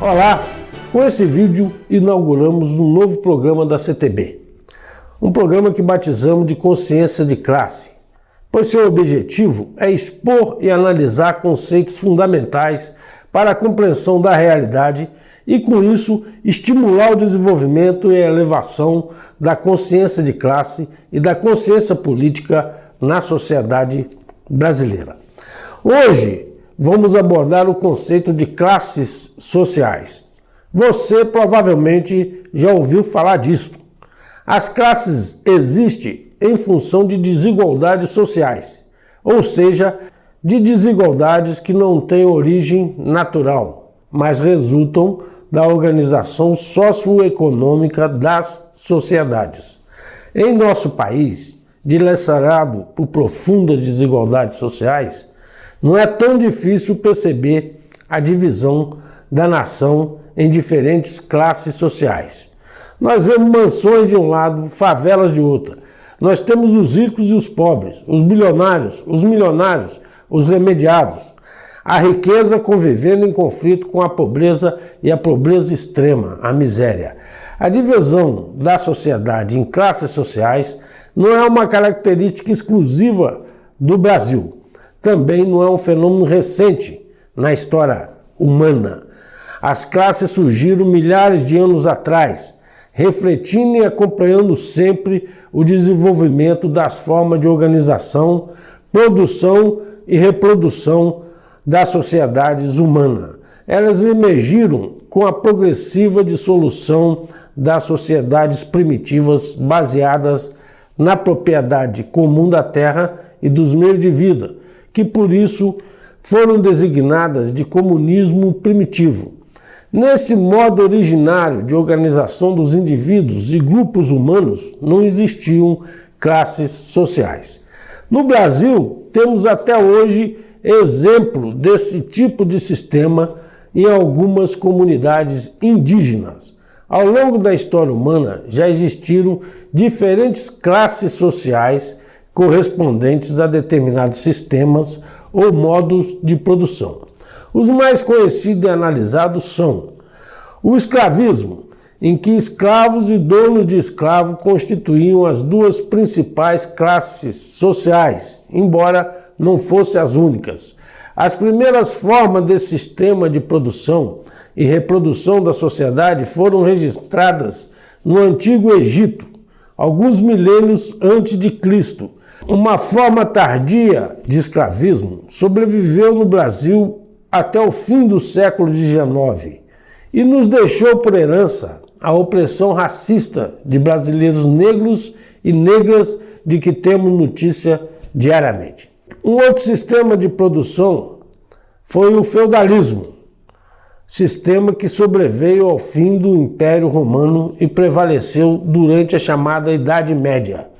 Olá! Com esse vídeo inauguramos um novo programa da CTB. Um programa que batizamos de Consciência de Classe, pois seu objetivo é expor e analisar conceitos fundamentais para a compreensão da realidade e, com isso, estimular o desenvolvimento e a elevação da consciência de classe e da consciência política na sociedade brasileira. Hoje, vamos abordar o conceito de classes sociais. Você provavelmente já ouviu falar disso. As classes existem em função de desigualdades sociais, ou seja, de desigualdades que não têm origem natural, mas resultam da organização socioeconômica das sociedades. Em nosso país, dilacerado por profundas desigualdades sociais, não é tão difícil perceber a divisão da nação em diferentes classes sociais. Nós vemos mansões de um lado, favelas de outro. Nós temos os ricos e os pobres, os bilionários, os milionários, os remediados. A riqueza convivendo em conflito com a pobreza e a pobreza extrema, a miséria. A divisão da sociedade em classes sociais não é uma característica exclusiva do Brasil. Também não é um fenômeno recente na história humana. As classes surgiram milhares de anos atrás, refletindo e acompanhando sempre o desenvolvimento das formas de organização, produção e reprodução das sociedades humanas. Elas emergiram com a progressiva dissolução das sociedades primitivas baseadas na propriedade comum da terra e dos meios de vida, que por isso foram designadas de comunismo primitivo. Nesse modo originário de organização dos indivíduos e grupos humanos, não existiam classes sociais. No Brasil, temos até hoje exemplo desse tipo de sistema em algumas comunidades indígenas. Ao longo da história humana, já existiram diferentes classes sociais correspondentes a determinados sistemas ou modos de produção. Os mais conhecidos e analisados são o escravismo, em que escravos e donos de escravos constituíam as duas principais classes sociais, embora não fossem as únicas. As primeiras formas desse sistema de produção e reprodução da sociedade foram registradas no Antigo Egito, alguns milênios antes de Cristo. Uma forma tardia de escravismo sobreviveu no Brasil até o fim do século XIX e nos deixou por herança a opressão racista de brasileiros negros e negras de que temos notícia diariamente. Um outro sistema de produção foi o feudalismo, sistema que sobreveio ao fim do Império Romano e prevaleceu durante a chamada Idade Média.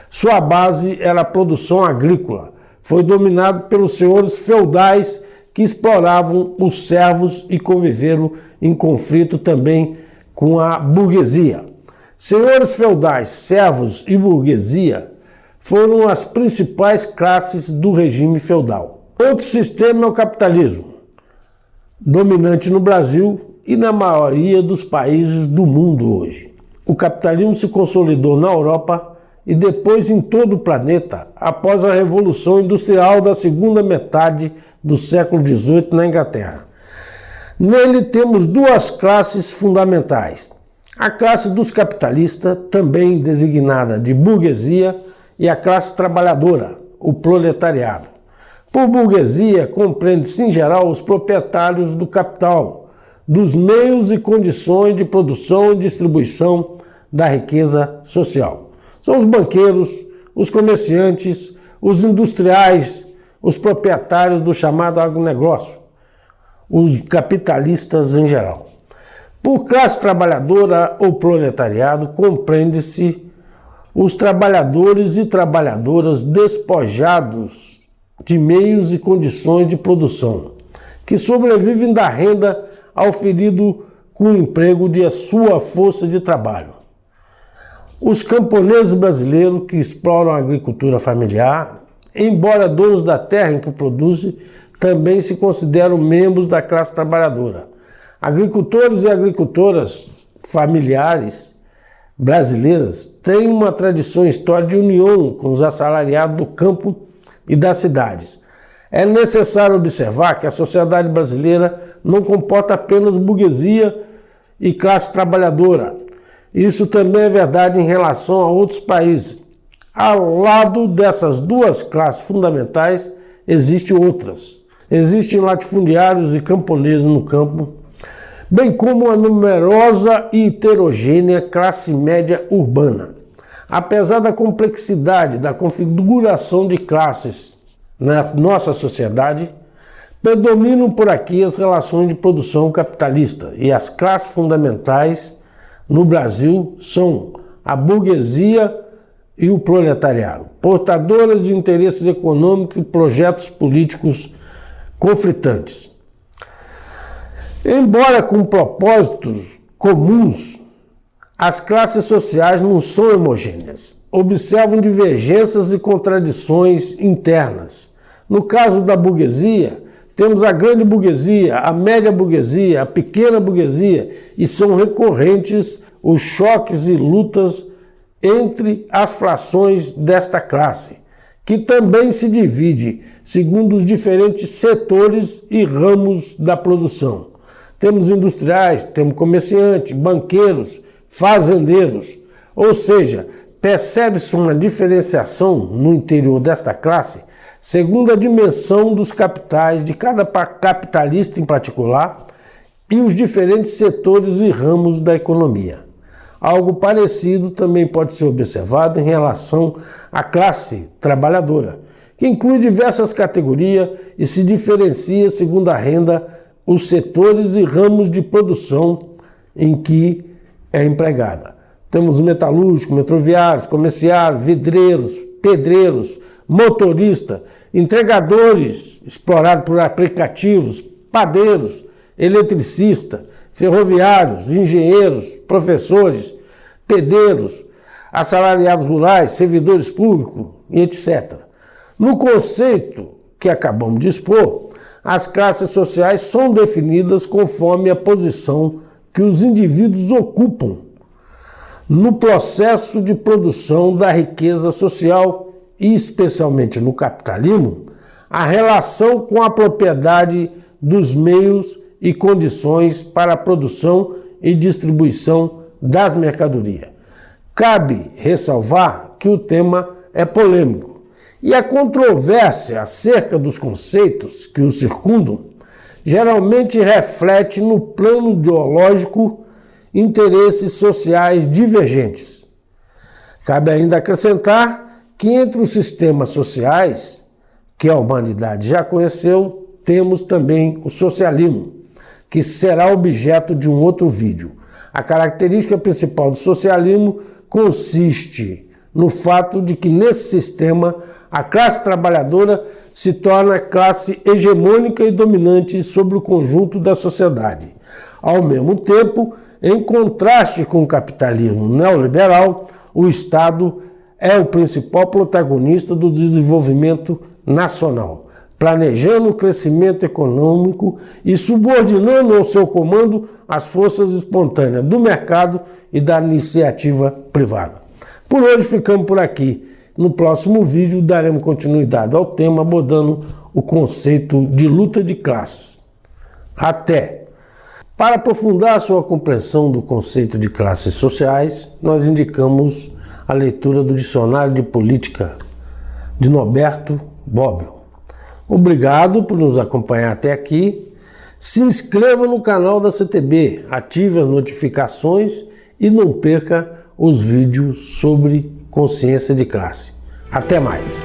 Sua base era a produção agrícola. Foi dominado pelos senhores feudais que exploravam os servos e conviveram em conflito também com a burguesia. Senhores feudais, servos e burguesia foram as principais classes do regime feudal. Outro sistema é o capitalismo, dominante no Brasil e na maioria dos países do mundo hoje. O capitalismo se consolidou na Europa e depois em todo o planeta após a Revolução Industrial da segunda metade do século XVIII na Inglaterra. Nele temos duas classes fundamentais. A classe dos capitalistas, também designada de burguesia, e a classe trabalhadora, o proletariado. Por burguesia, compreende-se em geral os proprietários do capital, dos meios e condições de produção e distribuição da riqueza social. São os banqueiros, os comerciantes, os industriais, os proprietários do chamado agronegócio, os capitalistas em geral. Por classe trabalhadora ou proletariado, compreende-se os trabalhadores e trabalhadoras despojados de meios e condições de produção, que sobrevivem da renda auferido com o emprego de sua força de trabalho. Os camponeses brasileiros que exploram a agricultura familiar, embora donos da terra em que produzem, também se consideram membros da classe trabalhadora. Agricultores e agricultoras familiares brasileiras têm uma tradição histórica de união com os assalariados do campo e das cidades. É necessário observar que a sociedade brasileira não comporta apenas burguesia e classe trabalhadora. Isso também é verdade em relação a outros países. Ao lado dessas duas classes fundamentais, existem outras. Existem latifundiários e camponeses no campo, bem como a numerosa e heterogênea classe média urbana. Apesar da complexidade da configuração de classes na nossa sociedade, predominam por aqui as relações de produção capitalista e as classes fundamentais no Brasil são a burguesia e o proletariado, portadoras de interesses econômicos e projetos políticos conflitantes. Embora com propósitos comuns, as classes sociais não são homogêneas, observam divergências e contradições internas. No caso da burguesia, temos a grande burguesia, a média burguesia, a pequena burguesia, e são recorrentes os choques e lutas entre as frações desta classe, que também se divide segundo os diferentes setores e ramos da produção. Temos industriais, temos comerciantes, banqueiros, fazendeiros, ou seja, percebe-se uma diferenciação no interior desta classe segundo a dimensão dos capitais de cada capitalista em particular e os diferentes setores e ramos da economia. Algo parecido também pode ser observado em relação à classe trabalhadora, que inclui diversas categorias e se diferencia segundo a renda, os setores e ramos de produção em que é empregada. Temos metalúrgicos, metroviários, comerciários, vidreiros, pedreiros, motoristas, entregadores explorados por aplicativos, padeiros, eletricistas, ferroviários, engenheiros, professores, pedreiros, assalariados rurais, servidores públicos e etc. No conceito que acabamos de expor, as classes sociais são definidas conforme a posição que os indivíduos ocupam no processo de produção da riqueza social e, especialmente no capitalismo, a relação com a propriedade dos meios e condições para a produção e distribuição das mercadorias. Cabe ressalvar que o tema é polêmico e a controvérsia acerca dos conceitos que o circundam geralmente reflete no plano ideológico interesses sociais divergentes. Cabe ainda acrescentar que entre os sistemas sociais que a humanidade já conheceu, temos também o socialismo, que será objeto de um outro vídeo. A característica principal do socialismo consiste no fato de que nesse sistema a classe trabalhadora se torna a classe hegemônica e dominante sobre o conjunto da sociedade. Ao mesmo tempo, em contraste com o capitalismo neoliberal, o Estado é o principal protagonista do desenvolvimento nacional, planejando o crescimento econômico e subordinando ao seu comando as forças espontâneas do mercado e da iniciativa privada. Por hoje ficamos por aqui. No próximo vídeo daremos continuidade ao tema abordando o conceito de luta de classes. Até! Para aprofundar a sua compreensão do conceito de classes sociais, nós indicamos a leitura do Dicionário de Política de Norberto Bobbio. Obrigado por nos acompanhar até aqui. Se inscreva no canal da CTB, ative as notificações e não perca os vídeos sobre consciência de classe. Até mais!